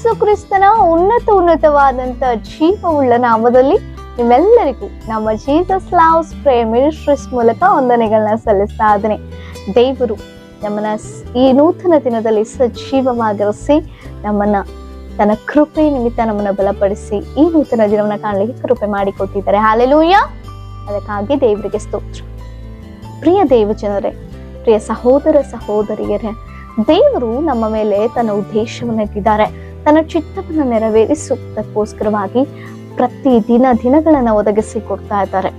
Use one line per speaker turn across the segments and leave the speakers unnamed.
ಯೇಸು ಕ್ರಿಸ್ತನ ಉನ್ನತವಾದಂತ ಜೀವವುಳ್ಳ ನಾಮದಲ್ಲಿ ನಿಮ್ಮೆಲ್ಲರಿಗೂ ನಮ್ಮ ಜೀಸಸ್ ಲವ್ಸ್ ಪ್ರೇಯರ್ ಮಿನಿಸ್ಟ್ರೀಸ್ ಮೂಲಕ ವಂದನೆಗಳನ್ನ ಸಲ್ಲಿಸ್ತಾ ಇದ್ದೇನೆ. ದೇವರು ನಮ್ಮನ್ನ ಈ ನೂತನ ದಿನದಲ್ಲಿ ಸಜೀವವಾಗಿರಿಸಿ ನಮ್ಮನ್ನ ತನ್ನ ಕೃಪೆ ನಿಮಿತ್ತ ನಮ್ಮನ್ನ ಬಲಪಡಿಸಿ ಈ ನೂತನ ದಿನವನ್ನ ಕಾಣಲಿಕ್ಕೆ ಕೃಪೆ ಮಾಡಿಕೊಟ್ಟಿದ್ದಾರೆ. ಹಲ್ಲೆಲೂಯಾ. ಅದಕ್ಕಾಗಿ ದೇವರಿಗೆ ಸ್ತೋತ್ರ. ಪ್ರಿಯ ದೇವಜನರೇ, ಪ್ರಿಯ ಸಹೋದರ ಸಹೋದರಿಯರೇ, ದೇವರು ನಮ್ಮ ಮೇಲೆ ತನ್ನ ಉದ್ದೇಶವನ್ನು ಇಟ್ಟಿದ್ದಾರೆ. ತನ್ನ ಚಿತ್ತವನ್ನು ನೆರವೇರಿಸುವುದಕ್ಕೋಸ್ಕರವಾಗಿ ಪ್ರತಿ ದಿನಗಳನ್ನು ಒದಗಿಸಿ ಕೊಡ್ತಾ ಇದ್ದಾರೆ.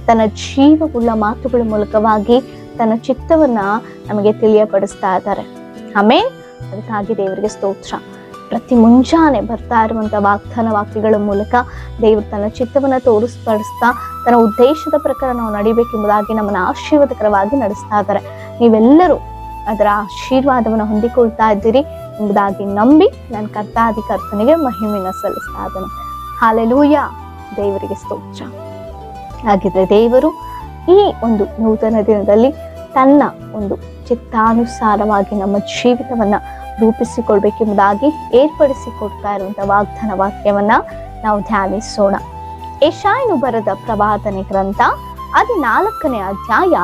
ತನ್ನ ಜೀವವುಳ್ಳ ಮಾತುಗಳ ಮೂಲಕವಾಗಿ ತನ್ನ ಚಿತ್ತವನ್ನ ನಮಗೆ ತಿಳಿಯಪಡಿಸ್ತಾ ಇದ್ದಾರೆ. ಆಮೇಲೆ ಅದಕ್ಕಾಗಿ ದೇವರಿಗೆ ಸ್ತೋತ್ರ. ಪ್ರತಿ ಮುಂಜಾನೆ ಬರ್ತಾ ಇರುವಂತ ವಾಗ್ದಾನ ವಾಕ್ಯಗಳ ಮೂಲಕ ದೇವರು ತನ್ನ ಚಿತ್ತವನ್ನ ತೋರಿಸ್ಪಡಿಸ್ತಾ ತನ್ನ ಉದ್ದೇಶದ ಪ್ರಕಾರ ನಾವು ನಡಿಬೇಕೆಂಬುದಾಗಿ ನಮ್ಮನ್ನ ಆಶೀರ್ವಾದಕರವಾಗಿ ನಡೆಸ್ತಾ ಇದ್ದಾರೆ. ನೀವೆಲ್ಲರೂ ಅದರ ಆಶೀರ್ವಾದವನ್ನು ಹೊಂದಿಕೊಳ್ತಾ ಇದ್ದೀರಿ ಎಂಬುದಾಗಿ ನಂಬಿ ನನ್ನ ಕರ್ತನಿಗೆ ಮಹಿಮೆಯನ್ನು ಸಲ್ಲಿಸ್ತಾ ಇದ್ದೇನೆ. ಹಲ್ಲೆಲೂಯಾ. ದೇವರಿಗೆ ಸ್ತೋತ್ರ. ಹಾಗಿದ್ರೆ ದೇವರು ಈ ಒಂದು ನೂತನ ದಿನದಲ್ಲಿ ತನ್ನ ಒಂದು ಚಿತ್ತಾನುಸಾರವಾಗಿ ನಮ್ಮ ಜೀವಿತವನ್ನ ರೂಪಿಸಿಕೊಳ್ಬೇಕೆಂಬುದಾಗಿ ಏರ್ಪಡಿಸಿಕೊಡ್ತಾ ಇರುವಂತಹ ವಾಗ್ದಾನ ವಾಕ್ಯವನ್ನ ನಾವು ಧ್ಯಾನಿಸೋಣ. ಯೆಶಾಯನು ಬರೆದ ಪ್ರವಾದನೆ ಗ್ರಂಥ 14ನೇ ಅಧ್ಯಾಯ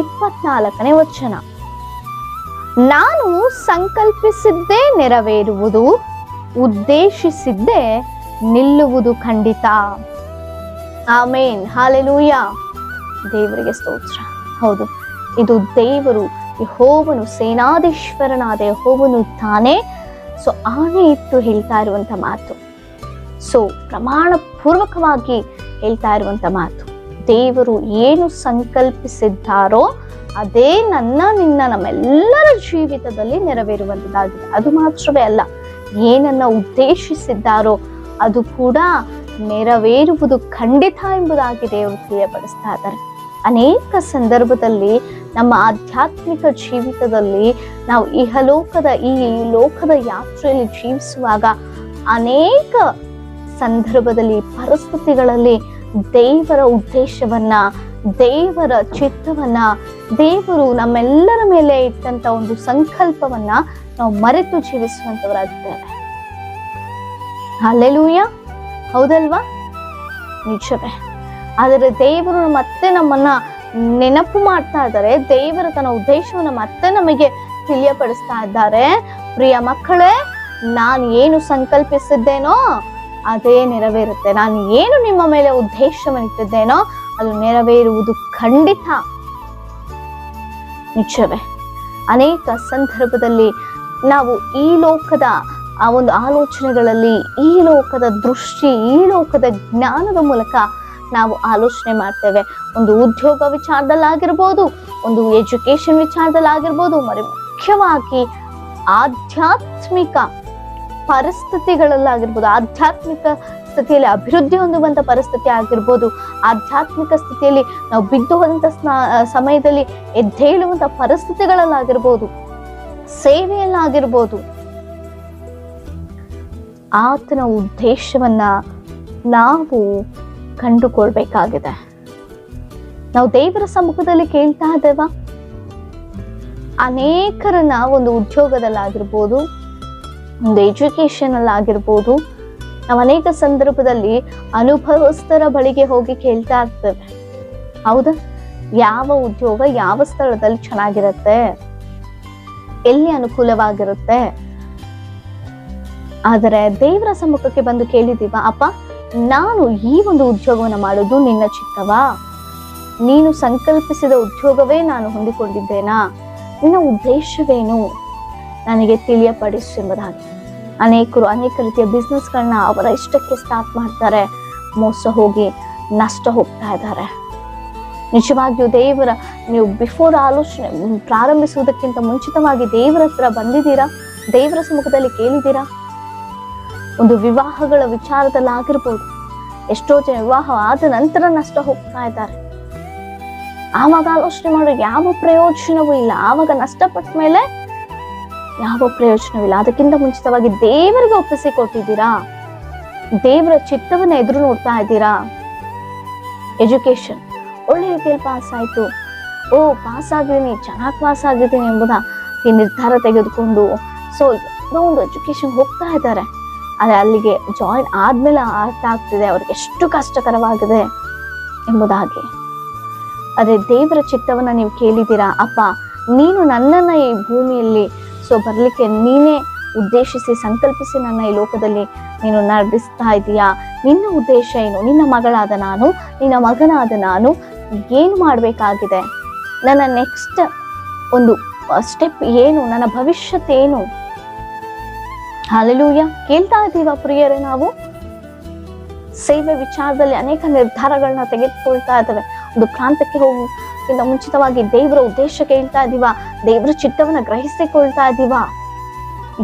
24ನೇ ವಚನ. ನಾನು ಸಂಕಲ್ಪಿಸಿದ್ದೇ ನೆರವೇರುವುದು, ಉದ್ದೇಶಿಸಿದ್ದೇ ನಿಲ್ಲುವುದು ಖಂಡಿತ. ಆಮೇನ್. ಹಲ್ಲೆಲೂಯಾ. ದೇವರಿಗೆ ಸ್ತೋತ್ರ. ಹೌದು, ಇದು ದೇವರು ಯೆಹೋವನು, ಸೇನಾಧೀಶ್ವರನಾದ ಯೆಹೋವನು ತಾನೇ ಆಣೆ ಇಟ್ಟು ಹೇಳ್ತಾ ಇರುವಂತ ಮಾತು. ಪ್ರಮಾಣ ಪೂರ್ವಕವಾಗಿ ಹೇಳ್ತಾ ಇರುವಂತ ಮಾತು. ದೇವರು ಏನು ಸಂಕಲ್ಪಿಸಿದ್ದಾರೋ ಅದೇ ನಿನ್ನ ನಮ್ಮೆಲ್ಲರ ಜೀವಿತದಲ್ಲಿ ನೆರವೇರುವಂತದ್ದಾಗಿದೆ. ಅದು ಮಾತ್ರವೇ ಅಲ್ಲ, ಏನನ್ನ ಉದ್ದೇಶಿಸಿದ್ದಾರೋ ಅದು ಕೂಡ ನೆರವೇರುವುದು ಖಂಡಿತ ಎಂಬುದಾಗಿ ದೇವರು ತಿಳಿಯಪಡಿಸ್ತಾ ಇದ್ದಾರೆ. ಅನೇಕ ಸಂದರ್ಭದಲ್ಲಿ ನಮ್ಮ ಆಧ್ಯಾತ್ಮಿಕ ಜೀವಿತದಲ್ಲಿ ನಾವು ಈ ಲೋಕದ ಯಾತ್ರೆಯಲ್ಲಿ ಜೀವಿಸುವಾಗ ಅನೇಕ ಸಂದರ್ಭದಲ್ಲಿ ಪರಿಸ್ಥಿತಿಗಳಲ್ಲಿ ದೇವರ ಉದ್ದೇಶವನ್ನ, ದೇವರ ಚಿತ್ತವನ್ನ, ದೇವರು ನಮ್ಮೆಲ್ಲರ ಮೇಲೆ ಇಟ್ಟಂತ ಒಂದು ಸಂಕಲ್ಪವನ್ನ ನಾವು ಮರೆತು ಜೀವಿಸುವಂತವರಾಗಿದ್ದೇವೆ. ಹಲ್ಲೆಲೂಯಾ. ಹೌದಲ್ವಾ? ನಿಜವೇ. ಆದರೆ ದೇವರು ಮತ್ತೆ ನಮ್ಮನ್ನ ನೆನಪು ಮಾಡ್ತಾ ಇದ್ದಾರೆ. ದೇವರ ತನ್ನ ಉದ್ದೇಶವನ್ನ ಮತ್ತೆ ನಮಗೆ ತಿಳಿಯಪಡಿಸ್ತಾ ಇದ್ದಾರೆ. ಪ್ರಿಯ ಮಕ್ಕಳೇ, ನಾನು ಏನು ಸಂಕಲ್ಪಿಸಿದ್ದೇನೋ ಅದೇ ನೆರವೇರುತ್ತೆ. ನಾನು ಏನು ನಿಮ್ಮ ಮೇಲೆ ಉದ್ದೇಶವನ್ನಿಟ್ಟಿದ್ದೇನೋ ಅದು ನೆರವೇರುವುದು ಖಂಡಿತ. ನಿಜವೇ. ಅನೇಕ ಸಂದರ್ಭದಲ್ಲಿ ನಾವು ಈ ಲೋಕದ ಆ ಒಂದು ಆಲೋಚನೆಗಳಲ್ಲಿ, ಈ ಲೋಕದ ದೃಷ್ಟಿ, ಈ ಲೋಕದ ಜ್ಞಾನದ ಮೂಲಕ ನಾವು ಆಲೋಚನೆ ಮಾಡ್ತೇವೆ. ಒಂದು ಉದ್ಯೋಗ ವಿಚಾರದಲ್ಲಾಗಿರ್ಬೋದು, ಒಂದು ಎಜುಕೇಶನ್ ವಿಚಾರದಲ್ಲಾಗಿರ್ಬೋದು, ಮುಖ್ಯವಾಗಿ ಆಧ್ಯಾತ್ಮಿಕ ಪರಿಸ್ಥಿತಿಗಳಲ್ಲಾಗಿರ್ಬೋದು, ಆಧ್ಯಾತ್ಮಿಕ ಸ್ಥಿತಿಯಲ್ಲಿ ಅಭಿವೃದ್ಧಿ ಹೊಂದುವಂತ ಪರಿಸ್ಥಿತಿ ಆಗಿರ್ಬೋದು, ಆಧ್ಯಾತ್ಮಿಕ ಸ್ಥಿತಿಯಲ್ಲಿ ನಾವು ಬಿದ್ದು ಹೋದಂತ ಸಮಯದಲ್ಲಿ ಎದ್ದೇಳುವಂತ ಪರಿಸ್ಥಿತಿಗಳಲ್ಲಾಗಿರ್ಬೋದು, ಸೇವೆಯಲ್ಲಾಗಿರ್ಬೋದು, ಆತನ ಉದ್ದೇಶವನ್ನ ನಾವು ಕಂಡುಕೊಳ್ಬೇಕಾಗಿದೆ. ನಾವು ದೇವರ ಸಮ್ಮುಖದಲ್ಲಿ ಕೇಳ್ತಾ ಇದ್ದೇವ. ಅನೇಕರನ್ನ ಒಂದು ಉದ್ಯೋಗದಲ್ಲಾಗಿರ್ಬೋದು, ಒಂದು ಎಜುಕೇಶನ್ ಅಲ್ಲಾಗಿರ್ಬೋದು, ನಾವು ಅನೇಕ ಸಂದರ್ಭದಲ್ಲಿ ಅನುಭವಸ್ಥರ ಬಳಿಗೆ ಹೋಗಿ ಕೇಳ್ತಾ ಇರ್ತೇವೆ. ಹೌದಾ? ಯಾವ ಉದ್ಯೋಗ ಯಾವ ಸ್ಥಳದಲ್ಲಿ ಚೆನ್ನಾಗಿರುತ್ತೆ, ಎಲ್ಲಿ ಅನುಕೂಲವಾಗಿರುತ್ತೆ. ಆದರೆ ದೇವರ ಸಮ್ಮುಖಕ್ಕೆ ಬಂದು ಕೇಳಿದೀವ, ಅಪ್ಪ ನಾನು ಈ ಒಂದು ಉದ್ಯೋಗವನ್ನು ಮಾಡೋದು ನಿನ್ನ ಚಿತ್ತವಾ? ನೀನು ಸಂಕಲ್ಪಿಸಿದ ಉದ್ಯೋಗವೇ ನಾನು ಹೊಂದಿಕೊಂಡಿದ್ದೇನಾ? ನಿನ್ನ ಉದ್ದೇಶವೇನು ನನಗೆ ತಿಳಿಯಪಡಿಸು ಎಂಬುದಾಗಿ. ಅನೇಕರು ಅನೇಕ ರೀತಿಯ ಬಿಸ್ನೆಸ್ಗಳನ್ನ ಅವರ ಇಷ್ಟಕ್ಕೆ ಸ್ಟಾರ್ಟ್ ಮಾಡ್ತಾರೆ, ಮೋಸ ಹೋಗಿ ನಷ್ಟ ಹೋಗ್ತಾ ಇದ್ದಾರೆ. ನಿಜವಾಗಿಯೂ ನೀವು ಬಿಫೋರ್ ಆಲೋಚನೆ ಪ್ರಾರಂಭಿಸುವುದಕ್ಕಿಂತ ಮುಂಚಿತವಾಗಿ ದೇವರ ಹತ್ರ ಬಂದಿದ್ದೀರಾ? ದೇವರ ಸಮ್ಮುಖದಲ್ಲಿ ಕೇಳಿದ್ದೀರಾ? ಒಂದು ವಿವಾಹಗಳ ವಿಚಾರದಲ್ಲಾಗಿರ್ಬೋದು, ಎಷ್ಟೋ ಜನ ವಿವಾಹ ಆದ ನಂತರ ನಷ್ಟ ಹೋಗ್ತಾ ಇದ್ದಾರೆ. ಆವಾಗ ಆಲೋಚನೆ ಮಾಡೋ ಯಾವ ಪ್ರಯೋಜನವೂ ಇಲ್ಲ. ಆವಾಗ ನಷ್ಟಪಟ್ಟ ಮೇಲೆ ಯಾವ ಪ್ರಯೋಜನವಿಲ್ಲ. ಅದಕ್ಕಿಂತ ಮುಂಚಿತವಾಗಿ ದೇವರಿಗೆ ಒಪ್ಪಿಸಿ ಕೊಟ್ಟಿದ್ದೀರಾ? ದೇವರ ಚಿತ್ತವನ್ನ ಎದುರು ನೋಡ್ತಾ ಇದ್ದೀರಾ? ಎಜುಕೇಶನ್ ಒಳ್ಳೆ ರೀತಿಯಲ್ಲಿ ಪಾಸ್ ಆಯ್ತು, ಪಾಸ್ ಆಗಿದ್ದೀನಿ, ಚೆನ್ನಾಗಿ ಪಾಸ್ ಆಗಿದ್ದೀನಿ ಎಂಬುದ ಈ ನಿರ್ಧಾರ ತೆಗೆದುಕೊಂಡು ಒಂದು ಎಜುಕೇಶನ್ ಹೋಗ್ತಾ ಇದ್ದಾರೆ. ಆದ್ರೆ ಅಲ್ಲಿಗೆ ಜಾಯಿನ್ ಆದ್ಮೇಲೆ ಅರ್ಥ ಆಗ್ತಿದೆ ಅವ್ರಿಗೆ ಎಷ್ಟು ಕಷ್ಟಕರವಾಗಿದೆ ಎಂಬುದಾಗಿ. ಅದೇ ದೇವರ ಚಿತ್ತವನ್ನ ನೀವು ಕೇಳಿದ್ದೀರಾ, ಅಪ್ಪ ನೀನು ನನ್ನನ್ನ ಈ ಭೂಮಿಯಲ್ಲಿ ಬರ್ಲಿಕ್ಕೆ ನೀನೇ ಉದ್ದೇಶಿಸಿ ಸಂಕಲ್ಪಿಸಿ ನನ್ನ ಈ ಲೋಕದಲ್ಲಿ ನೀನು ನಡೆಸ್ತಾ ಇದೀಯಾ. ನಿನ್ನ ಉದ್ದೇಶ ಏನು? ನಿನ್ನ ಮಗಳಾದ ನಾನು, ನಿನ್ನ ಮಗನಾದ ನಾನು ಏನು ಮಾಡ್ಬೇಕಾಗಿದೆ? ನನ್ನ ನೆಕ್ಸ್ಟ್ ಒಂದು ಸ್ಟೆಪ್ ಏನು? ನನ್ನ ಭವಿಷ್ಯತ್ ಏನು? ಹಲ್ಲೆಲೂಯಾ. ಕೇಳ್ತಾ ಇದ್ದೀವ ಪ್ರಿಯರೇ? ನಾವು ಸೇವೆ ವಿಚಾರದಲ್ಲಿ ಅನೇಕ ನಿರ್ಧಾರಗಳನ್ನ ತೆಗೆದುಕೊಳ್ತಾ ಇದ್ದೇವೆ. ಒಂದು ಪ್ರಾಂತಕ್ಕೆ ಹೋಗೋಕ್ಕಿಂತ ಮುಂಚಿತವಾಗಿ ದೇವರ ಉದ್ದೇಶ ಕೇಳ್ತಾ ಇದೀವ, ದೇವರ ಚಿತ್ತವನ್ನ ಗ್ರಹಿಸಿಕೊಳ್ತಾ ಇದೀವ.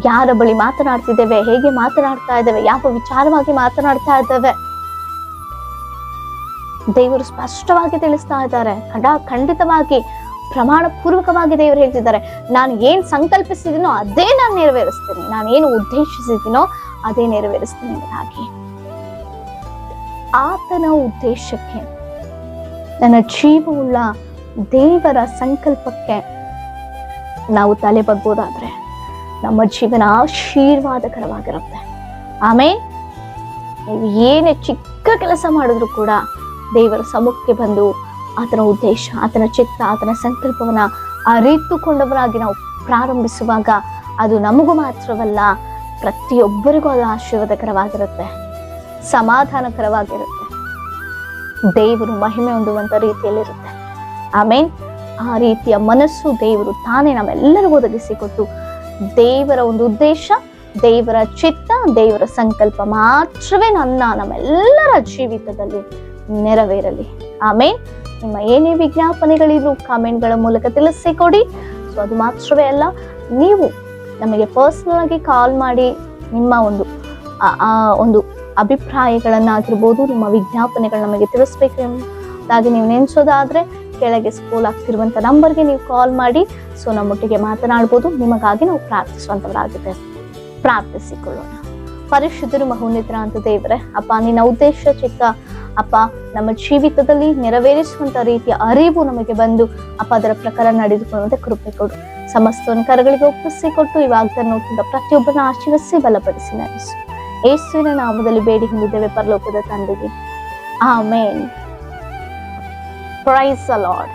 ಯಾರ ಬಳಿ ಮಾತನಾಡ್ತಿದ್ದೇವೆ, ಹೇಗೆ ಮಾತನಾಡ್ತಾ ಇದ್ದೇವೆ, ಯಾವ ವಿಚಾರವಾಗಿ ಮಾತನಾಡ್ತಾ ಇದ್ದೇವೆ? ದೇವರು ಸ್ಪಷ್ಟವಾಗಿ ತಿಳಿಸ್ತಾ ಇದ್ದಾರೆ. ಖಂಡಿತವಾಗಿ ಪ್ರಮಾಣ ಪೂರ್ವಕವಾಗಿ ದೇವರು ಹೇಳ್ತಿದ್ದಾರೆ, ನಾನು ಏನ್ ಸಂಕಲ್ಪಿಸಿದೀನೋ ಅದೇ ನಾನು ನೆರವೇರಿಸ್ತೀನಿ, ನಾನು ಏನು ಉದ್ದೇಶಿಸಿದ್ದೀನೋ ಅದೇ ನೆರವೇರಿಸ್ತೀನಿ ಎಂಬುದಾಗಿ. ಆತನ ಉದ್ದೇಶಕ್ಕೆ, ನನ್ನ ಜೀವವುಳ್ಳ ದೇವರ ಸಂಕಲ್ಪಕ್ಕೆ ನಾವು ತಲೆ ಬಗ್ಗೋದಾದ್ರೆ ನಮ್ಮ ಜೀವನ ಆಶೀರ್ವಾದಕರವಾಗಿರುತ್ತೆ. ಆಮೇಲೆ ನೀವು ಏನೇ ಚಿಕ್ಕ ಕೆಲಸ ಮಾಡಿದ್ರು ಕೂಡ ದೇವರ ಸಮ್ಮುಖಕ್ಕೆ ಬಂದು ಆತನ ಉದ್ದೇಶ, ಆತನ ಚಿತ್ತ, ಆತನ ಸಂಕಲ್ಪವನ್ನ ಅರಿತುಕೊಂಡವರಾಗಿ ನಾವು ಪ್ರಾರಂಭಿಸುವಾಗ ಅದು ನಮಗೂ ಮಾತ್ರವಲ್ಲ, ಪ್ರತಿಯೊಬ್ಬರಿಗೂ ಅದು ಆಶೀರ್ವಾದಕರವಾಗಿರುತ್ತೆ, ಸಮಾಧಾನಕರವಾಗಿರುತ್ತೆ, ದೇವರು ಮಹಿಮೆ ಹೊಂದುವಂತ ರೀತಿಯಲ್ಲಿರುತ್ತೆ. ಆಮೇಲೆ ಆ ರೀತಿಯ ಮನಸ್ಸು ದೇವರು ತಾನೇ ನಮ್ಮೆಲ್ಲರಿಗೂ ಒದಗಿಸಿಕೊಟ್ಟು ದೇವರ ಒಂದು ಉದ್ದೇಶ, ದೇವರ ಚಿತ್ತ, ದೇವರ ಸಂಕಲ್ಪ ಮಾತ್ರವೇ ನಮ್ಮೆಲ್ಲರ ಜೀವಿತದಲ್ಲಿ ನೆರವೇರಲಿ. ಆಮೇಲೆ ನಿಮ್ಮ ಏನೇ ವಿಜ್ಞಾಪನೆಗಳಿದ್ರು ಕಾಮೆಂಟ್ಗಳ ಮೂಲಕ ತಿಳಿಸಿಕೊಡಿ. ಸೊ ಅದು ಮಾತ್ರವೇ ಅಲ್ಲ, ನೀವು ನಮಗೆ ಪರ್ಸನಲ್ ಆಗಿ ಕಾಲ್ ಮಾಡಿ ನಿಮ್ಮ ಒಂದು ಅಭಿಪ್ರಾಯಗಳನ್ನಾಗಿರ್ಬೋದು, ನಿಮ್ಮ ವಿಜ್ಞಾಪನೆಗಳು ನಮಗೆ ತಿಳಿಸ್ಬೇಕು ಎಂಬುದಾಗಿ ನೀವು ನೆನೆಸೋದಾದ್ರೆ ಕೆಳಗೆ ಸ್ಕ್ರೋಲ್ ಆಗ್ತಿರುವಂತ ನಂಬರ್ಗೆ ನೀವು ಕಾಲ್ ಮಾಡಿ ಸೊ ನಮ್ಮೊಟ್ಟಿಗೆ ಮಾತನಾಡ್ಬೋದು. ನಿಮಗಾಗಿ ನಾವು ಪ್ರಾರ್ಥಿಸುವಂತವರಾಗಿದೆ. ಪ್ರಾರ್ಥಿಸಿಕೊಳ್ಳೋಣ. ಪರಿಶುದ್ಧರು ಮಹೋನ್ನತರ ಅಂತ ದೇವರೇ, ಅಪ್ಪ ನಿನ್ನ ಉದ್ದೇಶ ಚಿತ್ತ ಅಪ್ಪ ನಮ್ಮ ಜೀವಿತದಲ್ಲಿ ನೆರವೇರಿಸುವಂತ ರೀತಿಯ ಅರಿವು ನಮಗೆ ಬಂದು ಅಪ್ಪ ಅದರ ಪ್ರಕಾರ ನಡೆದುಕೊಳ್ಳುವಂತೆ ಕೃಪೆ ಕೊಡು. ಸಮಸ್ತವನ್ನು ಕರಗಳಿಗೆ ಒಪ್ಪಿಸಿಕೊಟ್ಟು ಈ ವಾಗ್ದಾನ ಪ್ರತಿಯೊಬ್ಬರನ್ನ ಆಶೀರ್ವದಿಸಿ ಬಲಪಡಿಸಿ ನಡೆಸು. ಯೇಸುವಿನ ನಾಮದಲ್ಲಿ ಬೇಡಿ ಹೊಂದಿದ್ದೇವೆ ಪರಲೋಕದ ತಂದೆಗೆ. ಆಮೇನ್. Praise the lord.